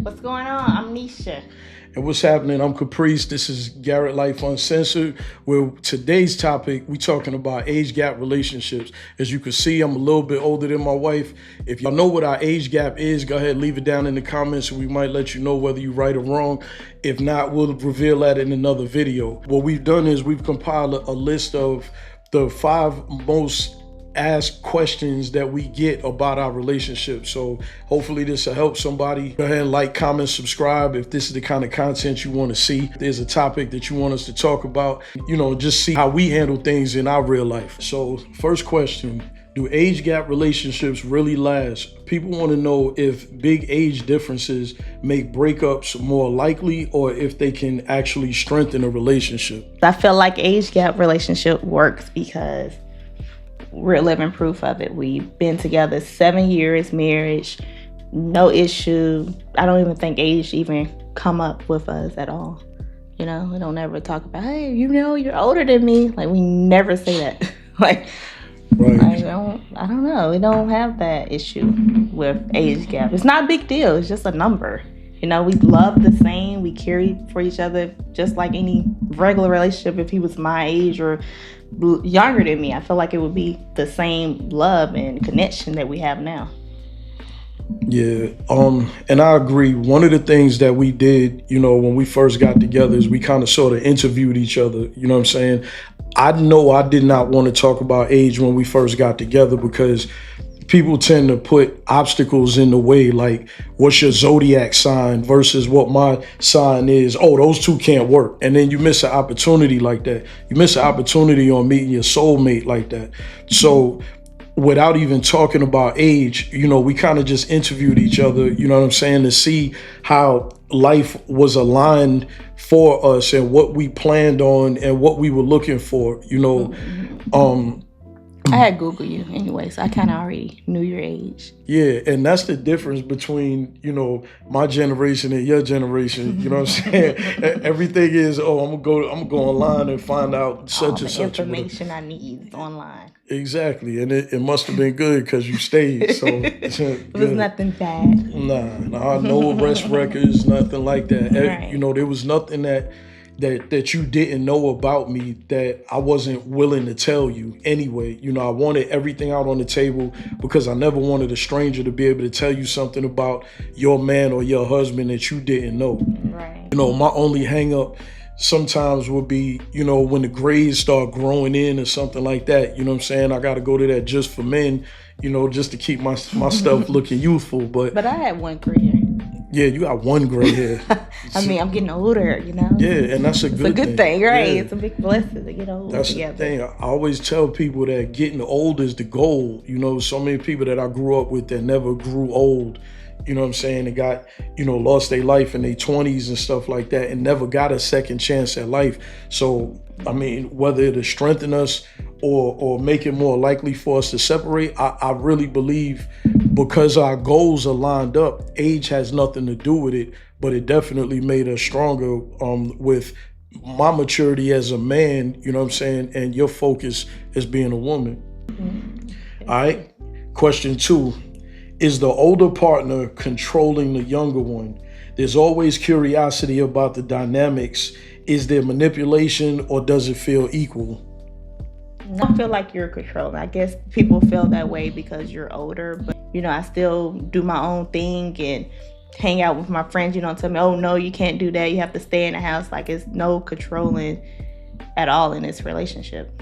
What's going on? I'm Nisha. And what's happening? I'm Caprice. This is Garrett Life Uncensored, where today's topic, we talking about age gap relationships. As you can see, I'm a little bit older than my wife. If y'all know what our age gap is, go ahead, leave it down in the comments, and we might let you know whether you're right or wrong. If not, we'll reveal that in another video. What we've done is we've compiled a list of the 5 most ask questions that we get about our relationship. So hopefully this will help somebody. Go ahead and like, comment, subscribe if this is the kind of content you want to see. If there's a topic that you want us to talk about, just see how we handle things in our real life. So first question, do age gap relationships really last? People want to know if big age differences make breakups more likely or if they can actually strengthen a relationship. I feel like age gap relationship works because we're living proof of it. We've been together 7 years, marriage, no issue. I don't even think age even come up with us at all. We don't ever talk about, hey, you're older than me. Like, we never say that. Right. I don't know. We don't have that issue with age gap. It's not a big deal. It's just a number. We love the same. We carry for each other just like any regular relationship. If he was my age or younger than me, I feel like it would be the same love and connection that we have now. Yeah, and I agree. One of the things that we did, when we first got together is we kind of sort of interviewed each other. You know what I'm saying? I know I did not want to talk about age when we first got together because people tend to put obstacles in the way, like what's your zodiac sign versus what my sign is. Oh, those two can't work. And then you miss an opportunity like that. You miss an opportunity on meeting your soulmate like that. So without even talking about age, we kind of just interviewed each other, to see how life was aligned for us and what we planned on and what we were looking for, I had Googled you anyway, so I kind of already knew your age. Yeah, and that's the difference between, my generation and your generation. You know what I'm saying? Everything is, I'm gonna go online and find out such and such. Information I need online. Exactly, and it must have been good because you stayed. So it was nothing bad. Nah, no arrest records, nothing like that. Right. There was nothing that you didn't know about me that I wasn't willing to tell you anyway. I wanted everything out on the table because I never wanted a stranger to be able to tell you something about your man or your husband that you didn't know. Right. My only hang up sometimes would be, when the grades start growing in or something like that. You know what I'm saying? I got to go to that Just for Men, just to keep my stuff looking youthful. But I had one gray hair. Yeah, you got one gray hair. I'm getting older, Yeah, and that's a good thing, right? Yeah. It's a big blessing to get older. That's together. The thing. I always tell people that getting old is the goal. So many people that I grew up with that never grew old, they got, lost their life in their 20s and stuff like that and never got a second chance at life. So, whether it'll strengthen us or make it more likely for us to separate, I really believe because our goals are lined up, age has nothing to do with it, but it definitely made us stronger with my maturity as a man, and your focus as being a woman. Mm-hmm. All right. Question 2. Is the older partner controlling the younger one? There's always curiosity about the dynamics. Is there manipulation or does it feel equal? I feel like you're controlling. I guess people feel that way because you're older, but I still do my own thing and hang out with my friends. Tell me, oh no, you can't do that. You have to stay in the house. Like, it's no controlling at all in this relationship.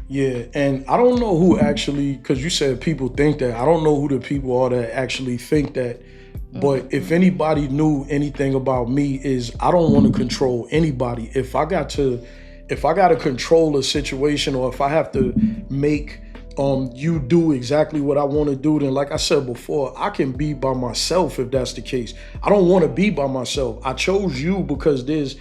Yeah, and I don't know who actually, because you said people think that. I don't know who the people are that actually think that. But if anybody knew anything about me, is I don't want to control anybody. If I got to control a situation, or if I have to make you do exactly what I want to do, then like I said before, I can be by myself if that's the case. I don't want to be by myself. I chose you because there's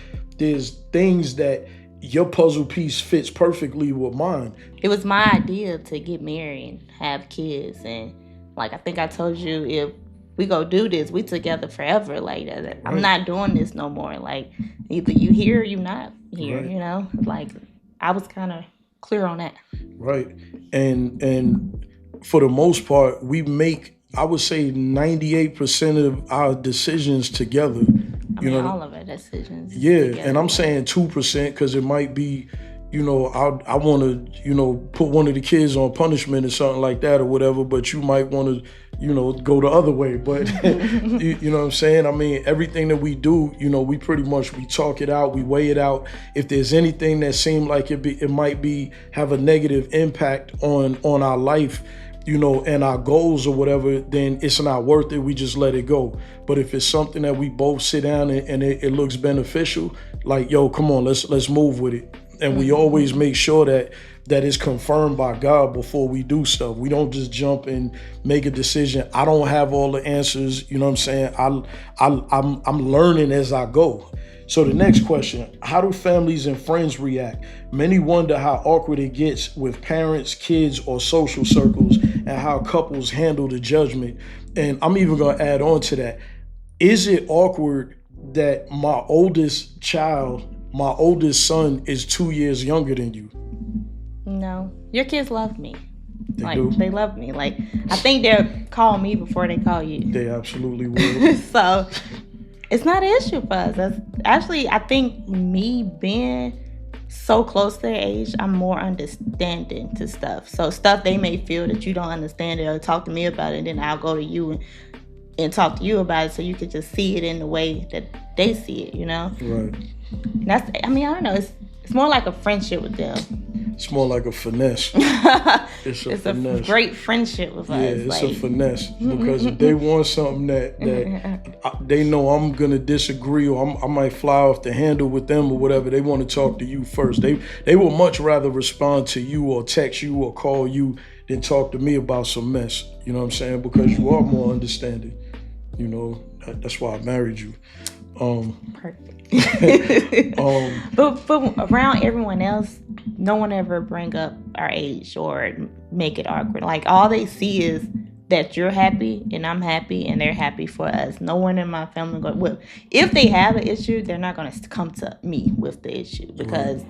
things that your puzzle piece fits perfectly with mine. It was my idea to get married and have kids, and like I think I told you, if we go do this, we together forever. Like, I'm not doing this no more. Like, either you here or you not here. Right. Like, I was kind of clear on that. Right, and for the most part, we make I would say 98% of our decisions together. I mean, all of our decisions. Yeah, together. and I'm saying 2% because it might be, I want to, put one of the kids on punishment or something like that or whatever, but you might want to, go the other way. But you know what I'm saying? I mean, everything that we do, we pretty much we talk it out, we weigh it out. If there's anything that seemed like it might be have a negative impact on our life, and our goals or whatever, then it's not worth it. We just let it go. But if it's something that we both sit down and it looks beneficial, like, yo, come on, let's move with it. And we always make sure that it's confirmed by God before we do stuff. We don't just jump and make a decision. I don't have all the answers. You know what I'm saying? I'm learning as I go. So the next question, how do families and friends react? Many wonder how awkward it gets with parents, kids, or social circles, and how couples handle the judgment. And I'm even gonna add on to that. Is it awkward that my oldest son is 2 years younger than you? No, your kids love me. They love me. Like, I think they'll call me before they call you. They absolutely will. So it's not an issue for us. I think me being so close to their age, I'm more understanding to stuff. So stuff they may feel that you don't understand, they'll talk to me about it, and then I'll go to you and talk to you about it so you can just see it in the way that they see it, Right. And I don't know. It's more like a friendship with them. It's more like a finesse. It's a finesse. A great friendship with us. Yeah, it's a finesse because if they want something that they know I'm gonna disagree or I might fly off the handle with them or whatever, they want to talk to you first. They will much rather respond to you or text you or call you than talk to me about some mess. You know what I'm saying? Because you are more understanding. That's why I married you. Perfect. But around everyone else, no one ever bring up our age or make it awkward. Like, all they see is that you're happy and I'm happy and they're happy for us. No one in my family if they have an issue, they're not going to come to me with the issue because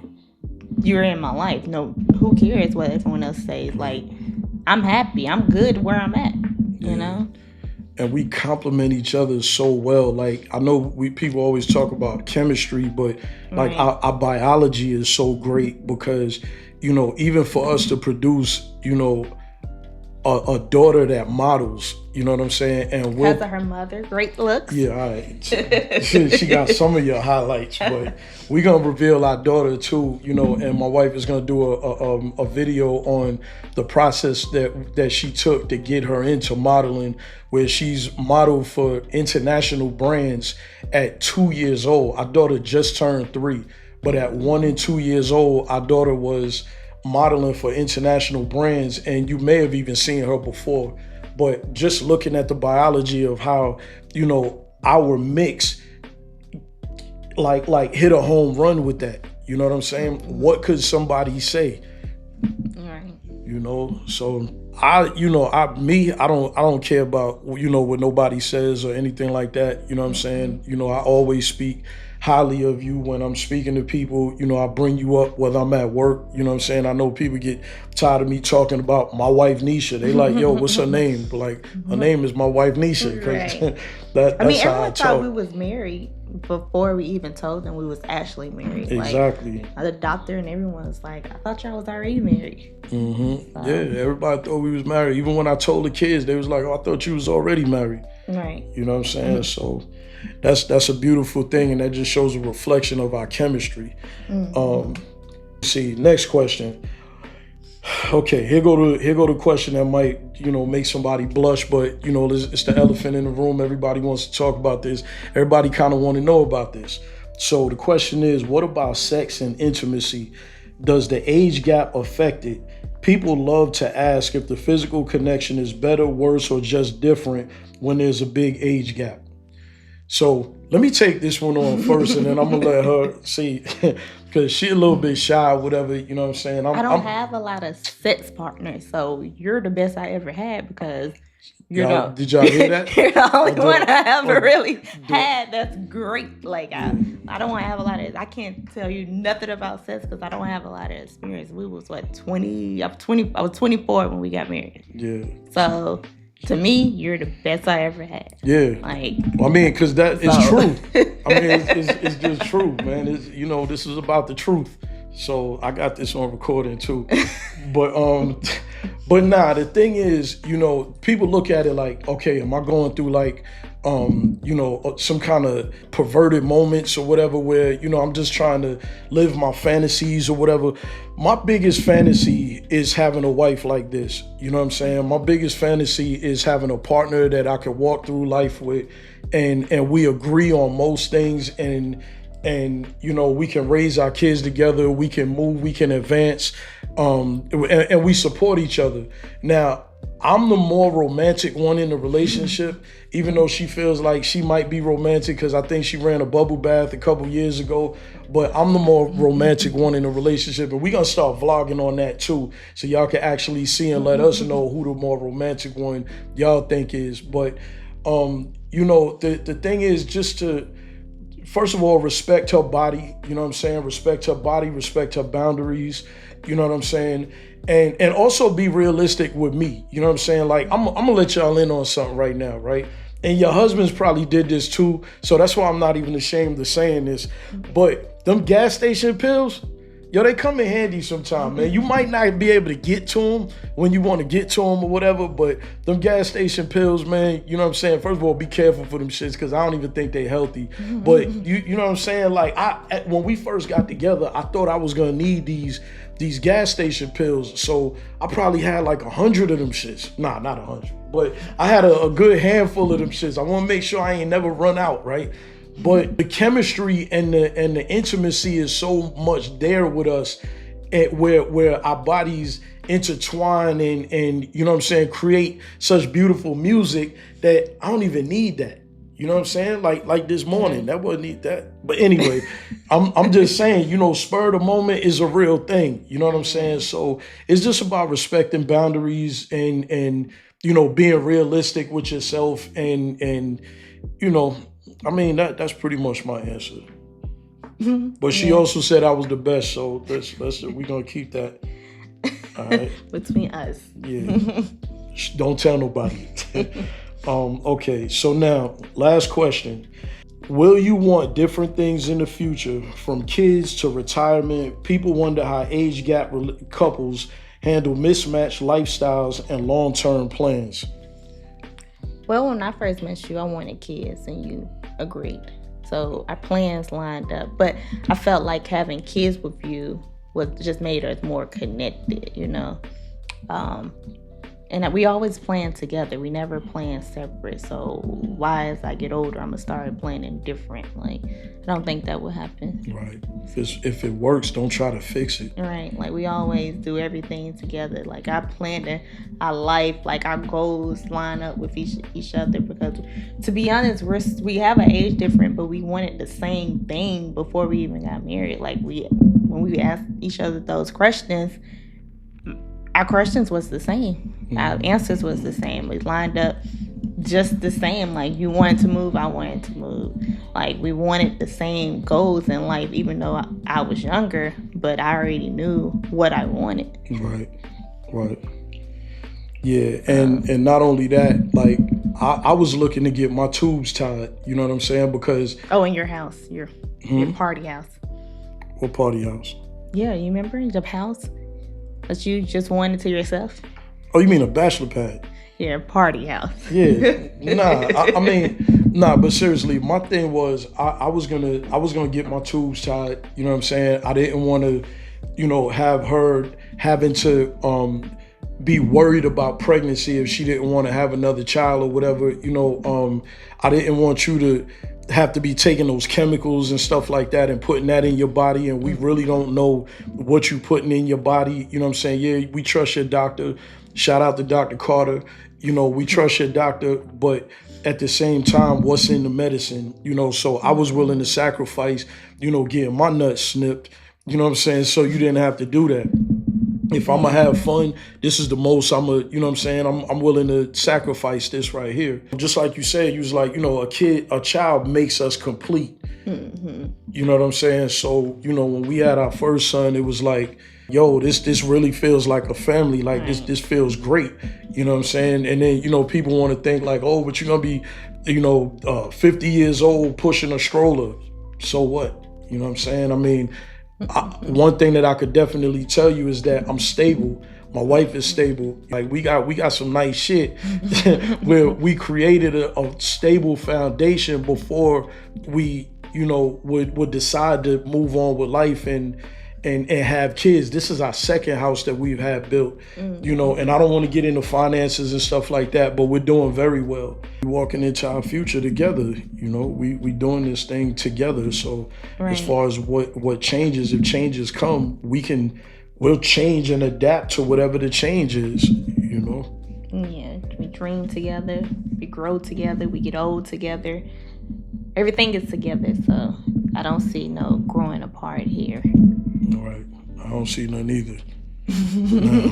you're in my life. No, who cares what everyone else says? Like, I'm happy. I'm good where I'm at, you know? And we complement each other so well. Like, I know people always talk about chemistry, but like our biology is so great because, even for us to produce, a daughter that models, you know what I'm saying? And because of her mother, great looks. Yeah, all right. She got some of your highlights, but we're gonna reveal our daughter too, and my wife is gonna do a video on the process that she took to get her into modeling, where she's modeled for international brands at 2 years old. Our daughter just turned 3, but at 1 and 2 years old, our daughter was modeling for international brands, and you may have even seen her before. But just looking at the biology of how, our mix like hit a home run with that. You know what I'm saying? What could somebody say? Right. So I don't care about, what nobody says or anything like that. You know what I'm saying? I always speak highly of you when I'm speaking to people. I bring you up whether I'm at work. You know what I'm saying? I know people get tired of me talking about my wife Nisha. They like, yo, what's her name? But like, her name is my wife Nisha. Right. That's everyone thought we was married before we even told them we was actually married. Exactly. Like, the doctor and everyone was like, I thought y'all was already married. Mm-hmm. So. Yeah, everybody thought we was married. Even when I told the kids, they was like, oh, I thought you was already married. Right. You know what I'm saying? Mm-hmm. So that's a beautiful thing, and that just shows a reflection of our chemistry. Mm-hmm. See, next question. Okay, here go the question that might, make somebody blush, but it's the elephant in the room. Everybody wants to talk about this. Everybody kind of want to know about this. So the question is, what about sex and intimacy? Does the age gap affect it? People love to ask if the physical connection is better, worse, or just different when there's a big age gap. So let me take this one on first, and then I'm gonna let her see, because she's a little bit shy or whatever. You know what I'm saying? I don't have a lot of sex partners, so you're the best I ever had because did y'all hear that? You're the only one I ever really had. That's great. Like I don't want to have a lot of. I can't tell you nothing about sex because I don't have a lot of experience. We was 20. I was 24 when we got married. Yeah. So. To me, you're the best I ever had. Yeah. Like, I mean, because that is so. true. I mean, it's just true, man. It's, this is about the truth. So I got this on recording too. But nah, the thing is, people look at it like, okay, am I going through like, some kind of perverted moments or whatever where, I'm just trying to live my fantasies or whatever. My biggest fantasy is having a wife like this. You know what I'm saying? My biggest fantasy is having a partner that I can walk through life with and we agree on most things and we can raise our kids together, we can move, we can advance, and we support each other. Now, I'm the more romantic one in the relationship, even though she feels like she might be romantic because I think she ran a bubble bath a couple years ago, but I'm the more romantic one in the relationship, and we're gonna start vlogging on that too, so y'all can actually see and let us know who the more romantic one y'all think is. But the thing is just to, first of all, respect her body, you know what I'm saying? Respect her body, respect her boundaries, you know what I'm saying? And also be realistic with me, you know what I'm saying? Like, I'm gonna let y'all in on something right now, right? And your husbands probably did this too, so that's why I'm not even ashamed of saying this. But them gas station pills, yo, they come in handy sometime, man. You might not be able to get to them when you want to get to them or whatever, but them gas station pills, man, you know what I'm saying? First of all, be careful for them shits because I don't even think they healthy. But you know what I'm saying? Like, when we first got together, I thought I was gonna need these gas station pills, so I probably had like 100 of them shits. Nah, not 100, but I had a good handful of them shits. I want to make sure I ain't never run out, right? But the chemistry and the intimacy is so much there with us, where our bodies intertwine and you know what I'm saying, create such beautiful music that I don't even need that. You know what I'm saying? Like this morning, that wasn't need that. But anyway, I'm just saying, spur of the moment is a real thing. You know what I'm saying? So it's just about respecting boundaries and being realistic with yourself and I mean, that's pretty much my answer. But she also said I was the best, so we're gonna keep that. All right. Between us. Yeah. Don't tell nobody. Okay, so now, last question. Will you want different things in the future, from kids to retirement? People wonder how age gap couples handle mismatched lifestyles and long-term plans. Well, when I first met you, I wanted kids and you agreed. So our plans lined up. But I felt like having kids with you just made us more connected, And we always plan together. We never plan separate. So why, as I get older, I'm going to start planning different. Like, I don't think that will happen. Right. If it works, don't try to fix it. Right. Like, we always do everything together. Like, I plan our life, like our goals line up with each other. Because, to be honest, we have an age difference, but we wanted the same thing before we even got married. Like, when we asked each other those questions, our questions was the same. Our answers was the same. We lined up just the same. Like, you wanted to move, I wanted to move. Like, we wanted the same goals in life, even though I was younger, but I already knew what I wanted. Right. Yeah, and not only that, like, I was looking to get my tubes tied, you know what I'm saying? Because... Oh, in your house, your party house. What party house? Yeah, you remember the house that you just wanted to yourself? Oh, you mean a bachelor pad? Yeah, party house. Yeah, but seriously, my thing was I was gonna get my tubes tied. You know what I'm saying? I didn't want to, have her having to be worried about pregnancy if she didn't want to have another child or whatever. I didn't want you to have to be taking those chemicals and stuff like that and putting that in your body, and we really don't know what you're putting in your body. You know what I'm saying? Yeah, we trust your doctor. Shout out to Dr. Carter. We trust your doctor, but at the same time, what's in the medicine? So I was willing to sacrifice, getting my nuts snipped, you know what I'm saying? So you didn't have to do that. If I'm gonna have fun, this is the most I'm willing to sacrifice this right here. Just like you said, you was like, a child makes us complete. Mm-hmm. You know what I'm saying? So, when we had our first son, it was like, yo, this really feels like a family. Like this feels great. You know what I'm saying? And then, you know, people want to think like, oh, but you're gonna be, you know, 50 years old pushing a stroller. So what? You know what I'm saying? I mean, one thing that I could definitely tell you is that I'm stable. My wife is stable. Like we got some nice shit where we created a stable foundation before we, you know, would decide to move on with life and have kids. This is our second house that we've had built, you know, and I don't want to get into finances and stuff like that, but we're doing very well. We're walking into our future together, you know, we doing this thing together. So as far as what changes, if changes come, we'll change and adapt to whatever the change is, you know? Yeah, we dream together, we grow together, we get old together. Everything is together, so I don't see no growing apart here. All right. I don't see none either. No.